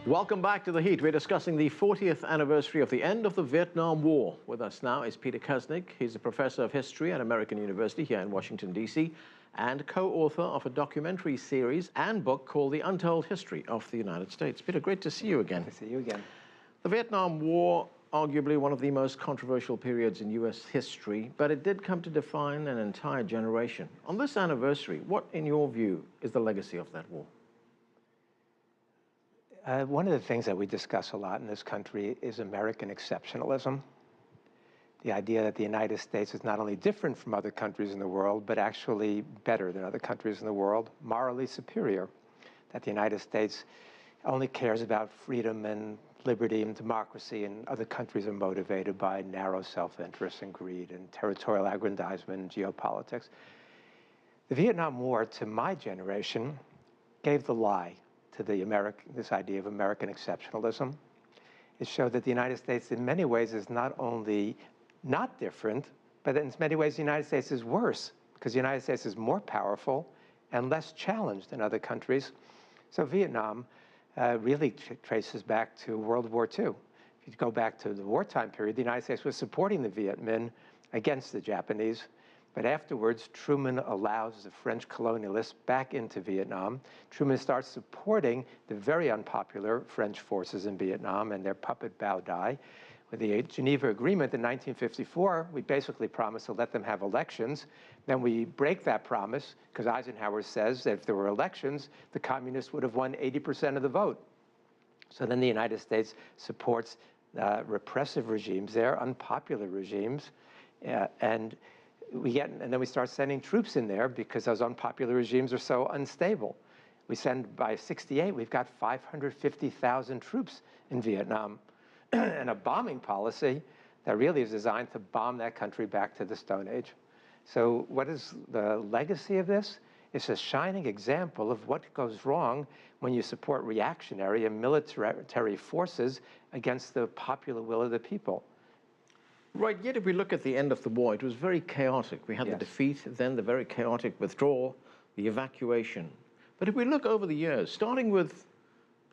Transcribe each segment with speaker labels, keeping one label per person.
Speaker 1: Welcome back to The Heat. We're discussing the 40th anniversary of the end of the Vietnam War. With us now is Peter Kuznick. He's a professor of history at American University here in Washington, D.C., and co-author of a documentary series and book called The Untold History of the United States. Peter, great to see you again.
Speaker 2: Good to see you again.
Speaker 1: The Vietnam War, arguably one of the most controversial periods in U.S. history, but it did come to define an entire generation. On this anniversary, what, in your view, is the legacy of that war?
Speaker 2: One of the things that we discuss a lot in this country is American exceptionalism. The idea that the United States is not only different from other countries in the world, but actually better than other countries in the world, morally superior. That the United States only cares about freedom and liberty and democracy, and other countries are motivated by narrow self-interest and greed and territorial aggrandizement and geopolitics. The Vietnam War, to my generation, gave the lie to this idea of American exceptionalism. It showed that the United States in many ways is not only not different, but in many ways the United States is worse, because the United States is more powerful and less challenged than other countries. So Vietnam really traces back to World War II. If you go back to the wartime period, the United States was supporting the Viet Minh against the Japanese. But afterwards, Truman allows the French colonialists back into Vietnam. Truman starts supporting the very unpopular French forces in Vietnam and their puppet Bao Dai. With the Geneva Agreement in 1954, we basically promised to let them have elections. Then we break that promise because Eisenhower says that if there were elections, the communists would have won 80% of the vote. So then the United States supports repressive regimes there, unpopular regimes, and then we start sending troops in there because those unpopular regimes are so unstable. We send, by '68, we've got 550,000 troops in Vietnam, and a bombing policy that really is designed to bomb that country back to the Stone Age. So what is the legacy of this? It's a shining example of what goes wrong when you support reactionary and military forces against the popular will of the people.
Speaker 1: Right, yet if we look at the end of the war, it was very chaotic. We had the defeat, then the very chaotic withdrawal, the evacuation. But if we look over the years, starting with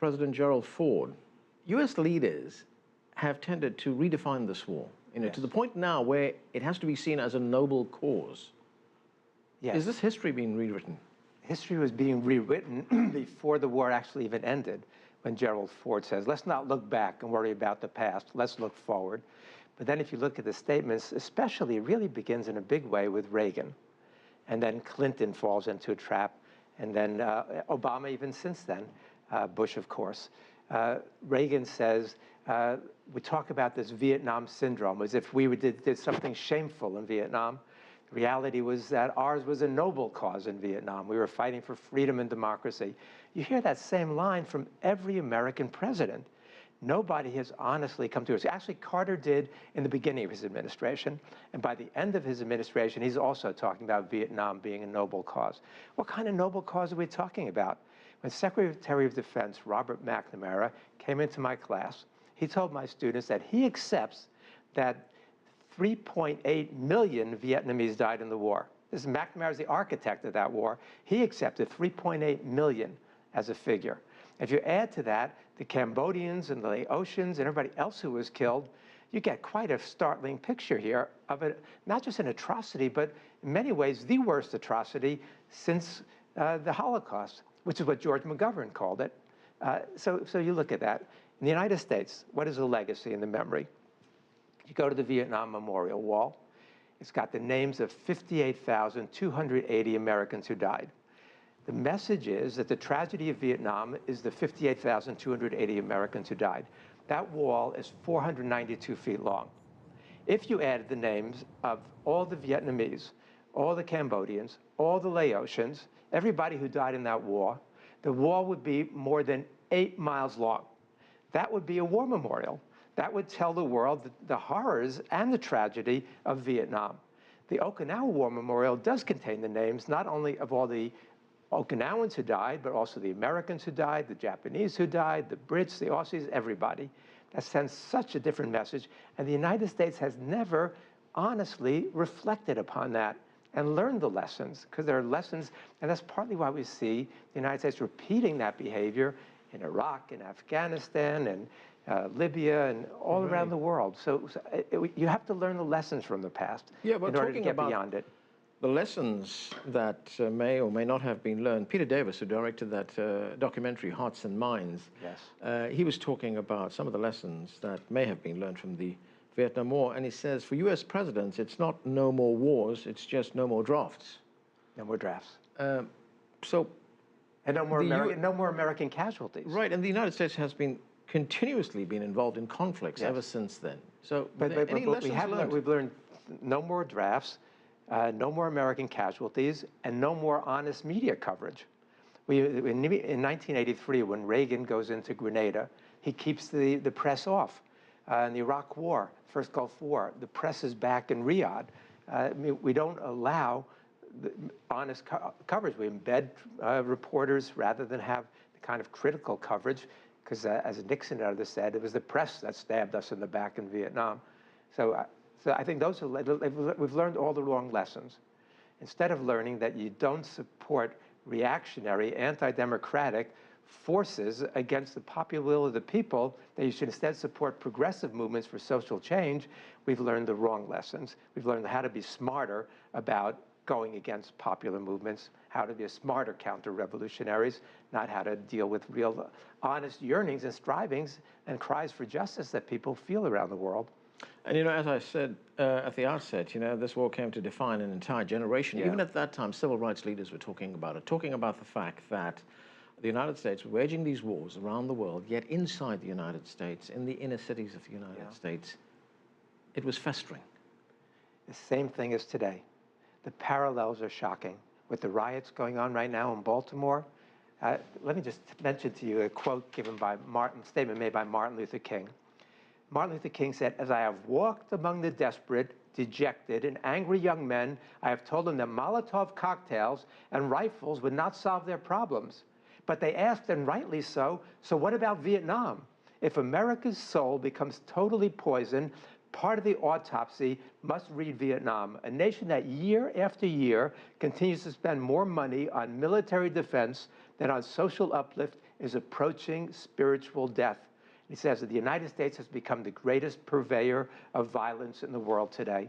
Speaker 1: President Gerald Ford, US leaders have tended to redefine this war, to the point now where it has to be seen as a noble cause. Yes. Is this history being rewritten?
Speaker 2: History was being rewritten before the war actually even ended, when Gerald Ford says, let's not look back and worry about the past, let's look forward. But then if you look at the statements, especially, it really begins in a big way with Reagan. And then Clinton falls into a trap. And then Obama even since then, Bush, of course. Reagan says, we talk about this Vietnam syndrome as if we did something shameful in Vietnam. The reality was that ours was a noble cause in Vietnam. We were fighting for freedom and democracy. You hear that same line from every American president. Nobody has honestly come to us. Actually, Carter did in the beginning of his administration, and by the end of his administration, he's also talking about Vietnam being a noble cause. What kind of noble cause are we talking about? When Secretary of Defense Robert McNamara came into my class, he told my students that he accepts that 3.8 million Vietnamese died in the war. This is McNamara is the architect of that war. He accepted 3.8 million as a figure. If you add to that the Cambodians and the Laotians and everybody else who was killed, you get quite a startling picture here of it, not just an atrocity, but in many ways the worst atrocity since the Holocaust, which is what George McGovern called it. So you look at that. In the United States, what is the legacy and the memory? You go to the Vietnam Memorial Wall. It's got the names of 58,280 Americans who died. The message is that the tragedy of Vietnam is the 58,280 Americans who died. That wall is 492 feet long. If you added the names of all the Vietnamese, all the Cambodians, all the Laotians, everybody who died in that war, the wall would be more than 8 miles long. That would be a war memorial. That would tell the world the horrors and the tragedy of Vietnam. The Okinawa War Memorial does contain the names not only of all the Okinawans who died, but also the Americans who died, the Japanese who died, the Brits, the Aussies, everybody. That sends such a different message. And the United States has never honestly reflected upon that and learned the lessons, because there are lessons, and that's partly why we see the United States repeating that behavior in Iraq, in Afghanistan, and Libya, and all around the world. So you have to learn the lessons from the past in order to get beyond it.
Speaker 1: The lessons that may or may not have been learned. Peter Davis, who directed that documentary, Hearts and Minds,
Speaker 2: yes,
Speaker 1: he was talking about some of the lessons that may have been learned from the Vietnam War. And he says, for US presidents, it's not no more wars, it's just no more drafts.
Speaker 2: No more drafts.
Speaker 1: And
Speaker 2: no more American casualties.
Speaker 1: Right, and the United States has continuously been involved in conflicts ever since then. So any lessons learned?
Speaker 2: We've learned no more drafts, no more American casualties, and no more honest media coverage. In 1983, when Reagan goes into Grenada, he keeps the press off. In the Iraq War, first Gulf War, the press is back in Riyadh. We don't allow honest coverage. We embed reporters rather than have the kind of critical coverage, because as Nixon said, it was the press that stabbed us in the back in Vietnam. So I think we've learned all the wrong lessons. Instead of learning that you don't support reactionary, anti-democratic forces against the popular will of the people, that you should instead support progressive movements for social change, we've learned the wrong lessons. We've learned how to be smarter about going against popular movements, how to be a smarter counter-revolutionaries, not how to deal with real honest yearnings and strivings and cries for justice that people feel around the world.
Speaker 1: And as I said at the outset, this war came to define an entire generation. Even at that time, civil rights leaders were talking about it, talking about the fact that the United States was waging these wars around the world, yet inside the United States, in the inner cities of the United States, it was festering.
Speaker 2: The same thing as today. The parallels are shocking. With the riots going on right now in Baltimore, let me just mention to you a quote given by statement made by Martin Luther King. Martin Luther King said, "As I have walked among the desperate, dejected, and angry young men, I have told them that Molotov cocktails and rifles would not solve their problems. But they asked, and rightly so what about Vietnam? If America's soul becomes totally poisoned, part of the autopsy must read Vietnam, a nation that year after year continues to spend more money on military defense than on social uplift, is approaching spiritual death." He says that the United States has become the greatest purveyor of violence in the world today.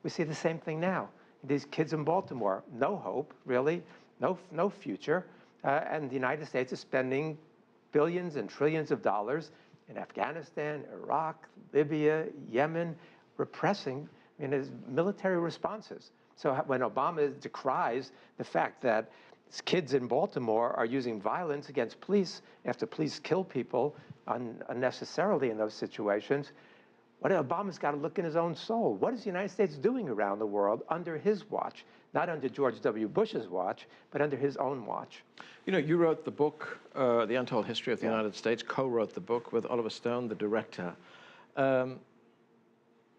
Speaker 2: We see the same thing now. These kids in Baltimore, no hope, really, no future, and the United States is spending billions and trillions of dollars in Afghanistan, Iraq, Libya, Yemen, repressing his military responses. So when Obama decries the fact that kids in Baltimore are using violence against police after police kill people unnecessarily in those situations, Obama's got to look in his own soul. What is the United States doing around the world under his watch? Not under George W. Bush's watch, but under his own watch.
Speaker 1: You wrote the book, The Untold History of the United States, co-wrote the book with Oliver Stone, the director.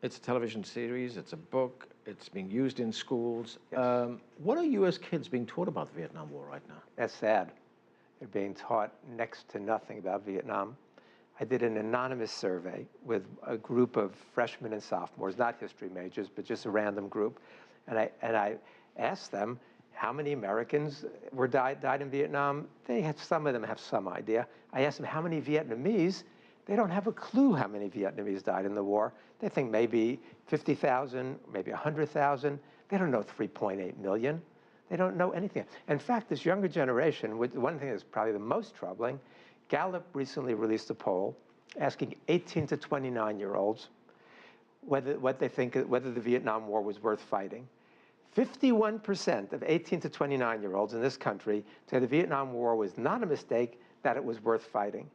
Speaker 1: It's a television series, it's a book, it's being used in schools.
Speaker 2: Yes.
Speaker 1: What are U.S. kids being taught about the Vietnam War right now?
Speaker 2: That's sad. They're being taught next to nothing about Vietnam. I did an anonymous survey with a group of freshmen and sophomores, not history majors, but just a random group. And I asked them how many Americans died in Vietnam. Some of them have some idea. I asked them how many Vietnamese. They don't have a clue how many Vietnamese died in the war. They think maybe 50,000, maybe 100,000. They don't know 3.8 million. They don't know anything. In fact, this younger generation, one thing that's probably the most troubling, Gallup recently released a poll asking 18 to 29-year-olds whether the Vietnam War was worth fighting. 51% of 18 to 29-year-olds in this country say the Vietnam War was not a mistake, that it was worth fighting.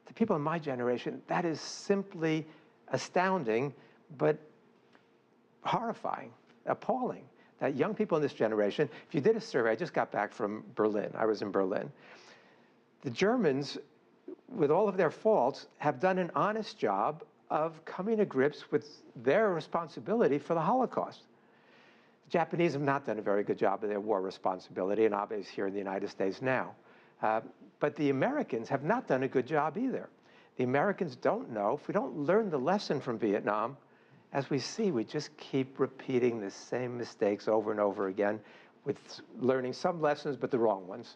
Speaker 2: To people in my generation, that is simply astounding, but horrifying, appalling. That young people in this generation, if you did a survey, I just got back from Berlin, I was in Berlin. The Germans, with all of their faults, have done an honest job of coming to grips with their responsibility for the Holocaust. The Japanese have not done a very good job of their war responsibility, and Abe is here in the United States now. But the Americans have not done a good job either. The Americans don't know. If we don't learn the lesson from Vietnam, as we see, we just keep repeating the same mistakes over and over again, with learning some lessons, but the wrong ones.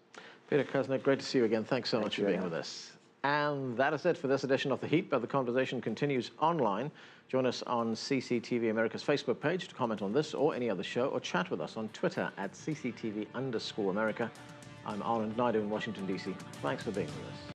Speaker 1: Peter Kuznick, great to see you again. Thanks so much for being with us. And that is it for this edition of The Heat, but the conversation continues online. Join us on CCTV America's Facebook page to comment on this or any other show, or chat with us on Twitter at @CCTV_America. I'm Arnold Naidu in Washington, D.C. Thanks for being with us.